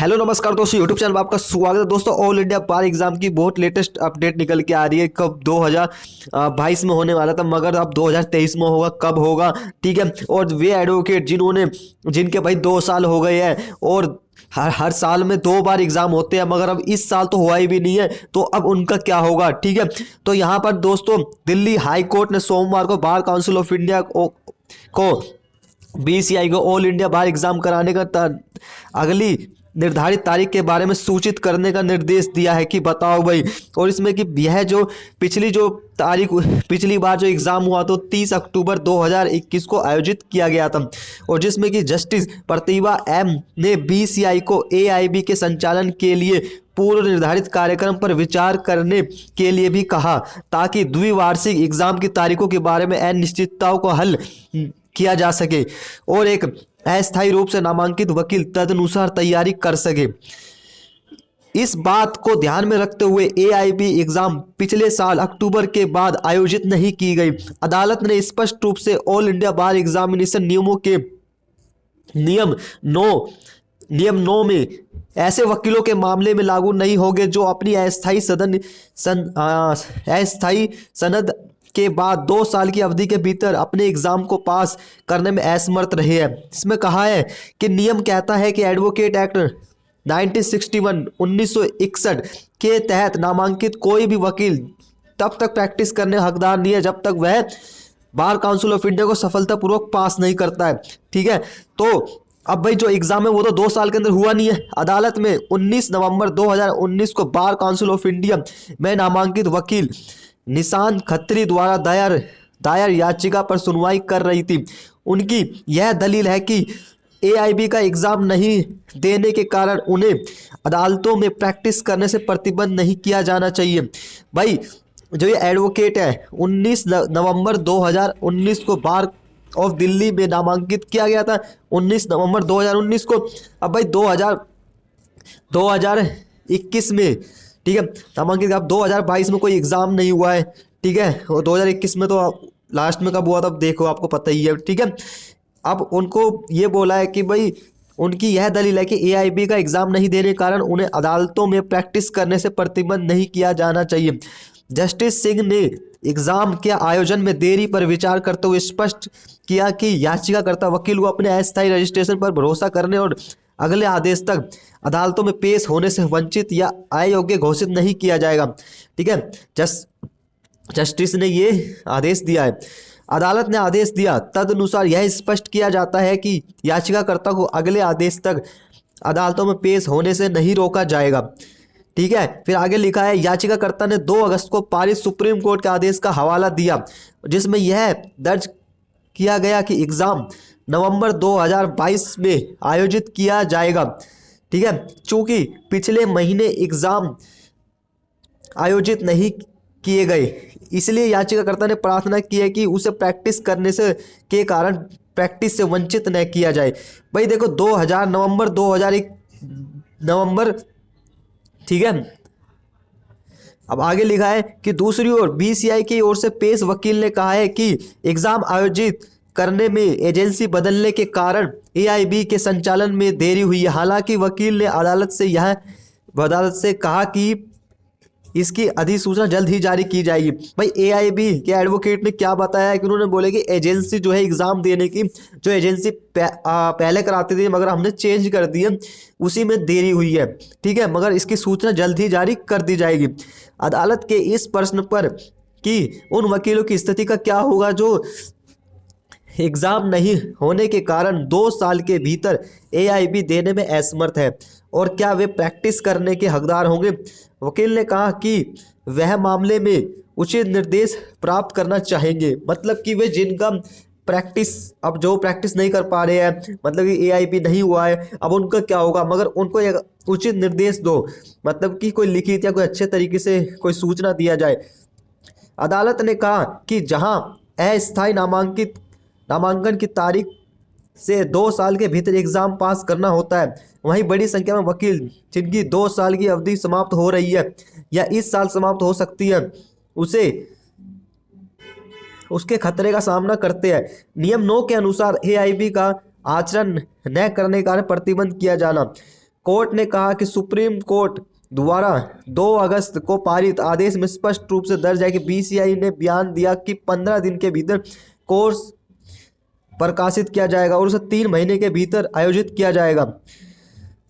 Hello नमस्कार दोस्तों, YouTube channel में आपका स्वागत है। दोस्तों ऑल इंडिया बार एग्जाम की बहुत लेटेस्ट अपडेट निकल के आ रही है। कब 2022 में होने वाला था, मगर अब 2023 में होगा। कब होगा, ठीक है। और वे एडवोकेट जिनके भाई 2 साल हो गए हैं और हर साल में 2 बार एग्जाम होते हैं, मगर अब इस साल तो हुआ ही भी नहीं है, तो अब उनका क्या होगा, ठीक है। तो यहाँ पर दोस्तों दिल्ली हाई कोर्ट ने सोमवार को बार काउंसिल ऑफ इंडिया को बीसीआई को ऑल इंडिया बार एग्जाम कराने का अगली निर्धारित तारीख के बारे में सूचित करने का निर्देश दिया है कि बताओ भाई। और इसमें कि यह जो पिछली बार जो एग्जाम हुआ तो 30 अक्टूबर 2021 को आयोजित किया गया था, और जिसमें कि जस्टिस प्रतिभा एम ने बीसीआई को एआईबी के संचालन के लिए पूर्व निर्धारित कार्यक्रम पर विचार करने के लिए भी कहा, ताकि द्विवार्षिक एग्जाम की तारीखों के बारे में अनिश्चितताओं को हल किया जा सके और एक अस्थायी रूप से नामांकित वकील तदनुसार तैयारी कर सके। इस बात को ध्यान में रखते हुए एआईबी एग्जाम पिछले साल अक्टूबर के बाद आयोजित नहीं की गई। अदालत ने स्पष्ट रूप से ऑल इंडिया बार एग्जामिनेशन नियमों के नियम 9 में ऐसे वकीलों के मामले में लागू नहीं होंगे जो अपनी अस्थायी सनद के बाद 2 साल की अवधि के भीतर अपने एग्जाम को पास करने में असमर्थ रहे हैं। इसमें कहा है कि नियम कहता है कि एडवोकेट एक्ट 1961 के तहत नामांकित कोई भी वकील तब तक प्रैक्टिस करने हकदार नहीं है जब तक वह बार काउंसिल ऑफ इंडिया को सफलतापूर्वक पास नहीं करता है, ठीक है। तो अब भाई जो एग्जाम है वो तो 2 साल के अंदर हुआ नहीं है। अदालत में 19 नवंबर 2019 को बार काउंसिल ऑफ इंडिया में नामांकित वकील निशांत खत्री द्वारा दायर याचिका पर सुनवाई कर रही थी। उनकी यह दलील है कि एआईबी का एग्जाम नहीं देने के कारण उन्हें अदालतों में प्रैक्टिस करने से प्रतिबंध नहीं किया जाना चाहिए। भाई जो ये एडवोकेट है 19 नवंबर 2019 को बार ऑफ दिल्ली में नामांकित किया गया था, 19 नवंबर 2019 को। अब भाई 2021 में, ठीक है, नामांकित। अब 2022 में कोई एग्जाम नहीं हुआ है, ठीक है, और 2021 में तो लास्ट में कब हुआ था देखो, आपको पता ही है, ठीक है। अब उनको ये बोला है कि भाई उनकी यह दलील है कि एआईबी का एग्जाम नहीं देने के कारण उन्हें अदालतों में प्रैक्टिस करने से प्रतिबंध नहीं किया जाना चाहिए। जस्टिस सिंह ने एग्जाम के आयोजन में देरी पर विचार करते हुए स्पष्ट किया कि याचिकाकर्ता वकील को अपने अस्थायी रजिस्ट्रेशन पर भरोसा करने और अगले आदेश तक अदालतों में पेश होने से वंचित या अयोग्य घोषित नहीं किया जाएगा, ठीक है। जस्टिस ने ये आदेश दिया है। अदालत ने आदेश दिया, तदनुसार यह स्पष्ट किया जाता है कि याचिकाकर्ता को अगले आदेश तक अदालतों में पेश होने से नहीं रोका जाएगा, ठीक है। फिर आगे लिखा है, याचिकाकर्ता ने 2 अगस्त को पारित सुप्रीम कोर्ट के आदेश का हवाला दिया, जिसमें यह दर्ज किया गया कि एग्जाम नवंबर 2022 में आयोजित किया जाएगा, ठीक है। चूंकि पिछले महीने एग्जाम आयोजित नहीं किए गए, इसलिए याचिकाकर्ता ने प्रार्थना की है कि उसे प्रैक्टिस करने से के कारण प्रैक्टिस से वंचित न किया जाए। भाई देखो 2001 नवंबर, ठीक है। अब आगे लिखा है कि दूसरी ओर बीसीआई की ओर से पेश वकील ने कहा है कि एग्जाम आयोजित करने में एजेंसी बदलने के कारण एआईबी के संचालन में देरी हुई है। हालांकि वकील ने अदालत से कहा कि इसकी अधिसूचना जल्द ही जारी की जाएगी। भाई एआईबी के एडवोकेट ने क्या बताया है कि उन्होंने बोले कि एजेंसी जो है एग्जाम देने की, जो एजेंसी पहले कराती थी मगर हमने चेंज कर दी है, उसी में देरी हुई है, ठीक है, मगर इसकी सूचना जल्द ही जारी कर दी जाएगी। अदालत के इस प्रश्न पर कि उन वकीलों की स्थिति का क्या होगा जो एग्जाम नहीं होने के कारण 2 साल के भीतर एआईबी देने में असमर्थ है, और क्या वे प्रैक्टिस करने के हकदार होंगे, वकील ने कहा कि वह मामले में उचित निर्देश प्राप्त करना चाहेंगे। मतलब कि वे जिनका अब जो प्रैक्टिस नहीं कर पा रहे हैं, मतलब कि एआईबी नहीं हुआ है, अब उनका क्या होगा, मगर उनको एक उचित निर्देश दो, मतलब कि कोई लिखित या कोई अच्छे तरीके से कोई सूचना दिया जाए। अदालत ने कहा कि जहां अस्थायी नामांकन की तारीख से 2 साल के भीतर एग्जाम पास करना होता है, वहीं बड़ी संख्या में वकील जिनकी 2 साल की अवधि समाप्त हो रही है या इस साल समाप्त हो सकती है, उसके खतरे का सामना करते हैं। नियम 9 के अनुसार एआईबी का आचरण न करने के कारण प्रतिबंध किया जाना। कोर्ट ने कहा कि सुप्रीम कोर्ट द्वारा 2 अगस्त को पारित आदेश में स्पष्ट रूप से दर्ज है कि बीसीआई ने बयान दिया कि 15 दिन के भीतर कोर्स प्रकाशित किया जाएगा और उसे 3 महीने के भीतर आयोजित किया जाएगा।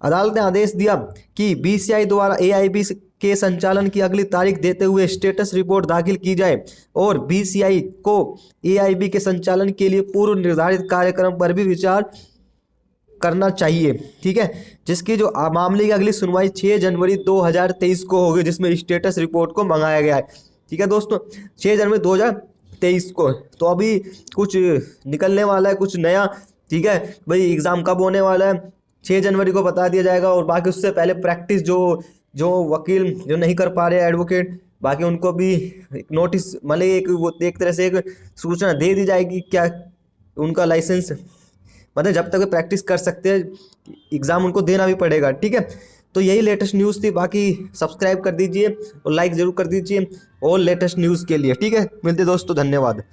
अदालत ने आदेश दिया कि बीसीआई द्वारा एआईबी के संचालन की अगली तारीख देते हुए स्टेटस रिपोर्ट दाखिल की जाए और बीसीआई को एआईबी के संचालन के लिए पूर्व निर्धारित कार्यक्रम पर भी विचार करना चाहिए। ठीक है, जिसकी जो मामले की अगली सुनवाई 6 जनवरी 2023 को होगी, जिसमें स्टेटस रिपोर्ट को मंगाया गया है। ठीक है दोस्तों, 6 जनवरी 2023 को। तो अभी कुछ निकलने वाला है, कुछ नया। ठीक है भाई, एग्ज़ाम कब होने वाला है 6 जनवरी को बता दिया जाएगा। और बाकी उससे पहले प्रैक्टिस जो वकील जो नहीं कर पा रहे हैं, एडवोकेट, बाकी उनको भी नोटिस मतलब एक तरह से एक सूचना दे दी जाएगी, क्या उनका लाइसेंस मतलब जब तक वे प्रैक्टिस कर सकते हैं एग्ज़ाम उनको देना भी पड़ेगा। ठीक है, तो यही लेटेस्ट न्यूज़ थी। बाकी सब्सक्राइब कर दीजिए और लाइक ज़रूर कर दीजिए और लेटेस्ट न्यूज़ के लिए। ठीक है, मिलते दोस्तों, धन्यवाद।